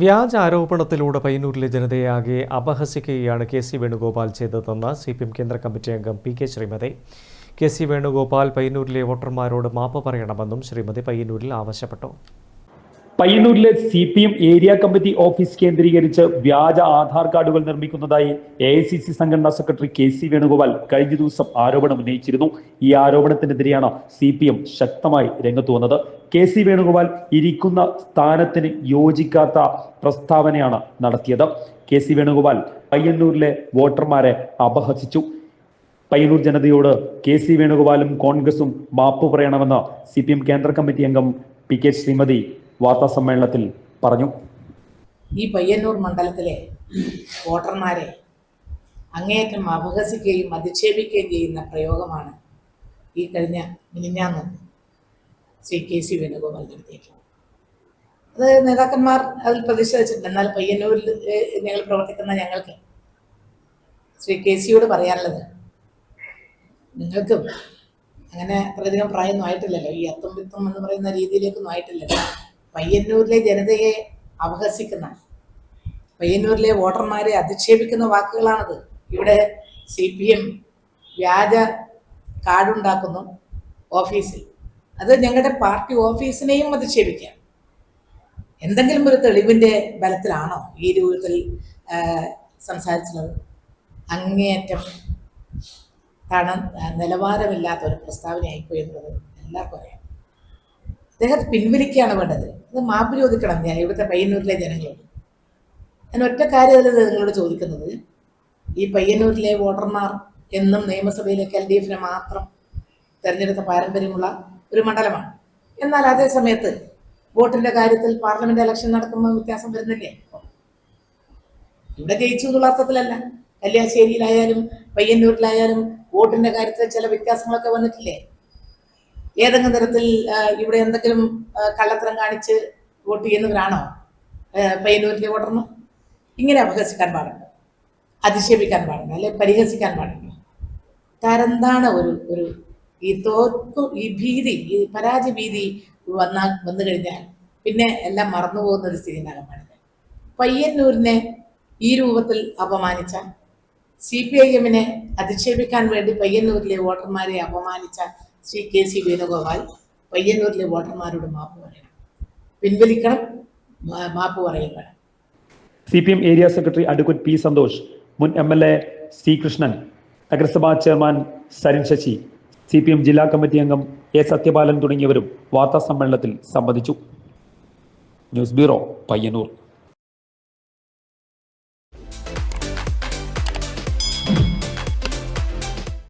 വ്യാജ ആരോപണത്തിലൂടെ പയ്യന്നൂരിലെ ജനതയാകെ അപഹസിക്കുകയാണ് കെ.സി. വേണുഗോപാൽ ചെയ്തതെന്ന് സി.പി.എം കേന്ദ്ര കമ്മിറ്റി അംഗം പി.കെ. ശ്രീമതി. കെ.സി. വേണുഗോപാൽ പയ്യന്നൂരിലെ വോട്ടർമാരോട് മാപ്പ് പറയണമെന്നും ശ്രീമതി പയ്യന്നൂരിൽ ആവശ്യപ്പെട്ടു. പയ്യന്നൂരിലെ CPM ഏരിയ കമ്മിറ്റി ഓഫീസ് കേന്ദ്രീകരിച്ച് വ്യാജ ആധാർ കാർഡുകൾ നിർമ്മിക്കുന്നതായി AICC സംഘടനാ സെക്രട്ടറി കെ.സി. വേണുഗോപാൽ കഴിഞ്ഞ ദിവസം ആരോപണം ഉന്നയിച്ചിരുന്നു. ഈ ആരോപണത്തിനെതിരെയാണ് CPM ശക്തമായി രംഗത്ത് വന്നത്. കെ.സി. വേണുഗോപാൽ ഇരിക്കുന്ന സ്ഥാനത്തിന് യോജിക്കാത്ത പ്രസ്താവനയാണ് നടത്തിയത്. കെ.സി. വേണുഗോപാൽ പയ്യന്നൂരിലെ വോട്ടർമാരെ അപഹസിച്ചു. പയ്യന്നൂർ ജനതയോട് കെ.സി. വേണുഗോപാലും കോൺഗ്രസും മാപ്പ് പറയണമെന്ന് CPM കേന്ദ്ര കമ്മിറ്റി അംഗം പി.കെ. ശ്രീമതി വാർത്താ സമ്മേളനത്തിൽ പറഞ്ഞു. ഈ പയ്യന്നൂർ മണ്ഡലത്തിലെ വോട്ടർമാരെ അങ്ങേയറ്റം അപഹസിക്കുകയും അധിക്ഷേപിക്കുകയും ചെയ്യുന്ന പ്രയോഗമാണ് ഈ കഴിഞ്ഞ മിനിഞ്ഞാന്ന് ശ്രീ കെ.സി. വേണുഗോപാൽ നടത്തിയിട്ടുള്ളത്. അത് നേതാക്കന്മാർ അതിൽ പ്രതിഷേധിച്ചിട്ടുണ്ട്. എന്നാൽ പയ്യന്നൂരിൽ ഞങ്ങൾ പ്രവർത്തിക്കുന്ന ഞങ്ങൾക്ക് ശ്രീ കെ.സിയോട് പറയാനുള്ളത്, നിങ്ങൾക്കും അങ്ങനെ അത്രയധികം പ്രായമൊന്നും ആയിട്ടില്ലല്ലോ, ഈ അത്തും വിത്തും എന്ന് പറയുന്ന രീതിയിലേക്കൊന്നും ആയിട്ടില്ലല്ലോ. പയ്യന്നൂരിലെ ജനതയെ അപഹസിക്കുന്ന, പയ്യന്നൂരിലെ വോട്ടർമാരെ അധിക്ഷേപിക്കുന്ന വാക്കുകളാണത്. ഇവിടെ CPM വ്യാജ കാർഡുണ്ടാക്കുന്നു ഓഫീസിൽ. അത് ഞങ്ങളുടെ പാർട്ടി ഓഫീസിനെയും അധിക്ഷേപിക്കാം. എന്തെങ്കിലും ഒരു തെളിവിൻ്റെ ബലത്തിലാണോ ഈ രൂപത്തിൽ സംസാരിച്ചത്? അങ്ങേയറ്റം നിലവാരമില്ലാത്ത ഒരു പ്രസ്താവനയായിപ്പോയി എന്നത് എല്ലാവർക്കും അറിയാം. അദ്ദേഹത്തെ പിൻവലിക്കുകയാണ് വേണ്ടത്. അത് മാപ്പ് ചോദിക്കണം ഞാൻ ഇവിടുത്തെ പയ്യന്നൂരിലെ ജനങ്ങളോട്. ഞാൻ ഒറ്റ കാര്യത്തിൽ നിങ്ങളോട് ചോദിക്കുന്നത്, ഈ പയ്യന്നൂരിലെ വോട്ടർമാർ എന്നും നിയമസഭയിലേക്ക് LDF മാത്രം തെരഞ്ഞെടുത്ത പാരമ്പര്യമുള്ള ഒരു മണ്ഡലമാണ്. എന്നാൽ അതേ സമയത്ത് വോട്ടിന്റെ കാര്യത്തിൽ പാർലമെന്റ് ഇലക്ഷൻ നടക്കുമ്പോൾ വ്യത്യാസം വരുന്നില്ലേ? ഇവിടെ ജയിച്ചു എന്നുള്ള അർത്ഥത്തിലല്ല, കല്യാശ്ശേരിയിലായാലും പയ്യന്നൂരിലായാലും വോട്ടിന്റെ കാര്യത്തിൽ ചില വ്യത്യാസങ്ങളൊക്കെ വന്നിട്ടില്ലേ? ഏതെങ്കിലും തരത്തിൽ ഇവിടെ എന്തെങ്കിലും കള്ളത്തരം കാണിച്ച് വോട്ട് ചെയ്യുന്നവരാണോ പയ്യന്നൂരിലെ വോട്ടർമാർ? ഇങ്ങനെ അപഹസിക്കാൻ പാടുണ്ടോ? അധിക്ഷേപിക്കാൻ പാടുണ്ടോ? അല്ലെ പരിഹസിക്കാൻ പാടുണ്ടോ? തരംതാണ് ഒരു ഈ ഭീതി, ഈ പരാജയ ഭീതി വന്നു കഴിഞ്ഞാൽ പിന്നെ എല്ലാം മറന്നുപോകുന്ന ഒരു സ്ഥിതി ഉണ്ടാകാൻ പാടില്ല. പയ്യന്നൂരിനെ ഈ രൂപത്തിൽ അപമാനിച്ച, CPIM-നെ അധിക്ഷേപിക്കാൻ വേണ്ടി പയ്യന്നൂരിലെ വോട്ടർമാരെ അപമാനിച്ച ശ്രീ കെ.സി. വേണുഗോപാൽ പയ്യന്നൂരിലെ വോട്ടർമാരോട് മാപ്പ് പറയണം, പിൻവലിക്കണം, മാപ്പ് പറയപ്പെടണം. CPM area secretary advocate P. Santhosh, മുൻ MLA C. കൃഷ്ണൻ, നഗരസഭാ ചെയർമാൻ സരിൻ ശശി, CPM ജില്ലാ കമ്മിറ്റി അംഗം A. സത്യപാലൻ തുടങ്ങിയവരും വാർത്താ സമ്മേളനത്തിൽ സംബന്ധിച്ചു. News bureau, Payyanur.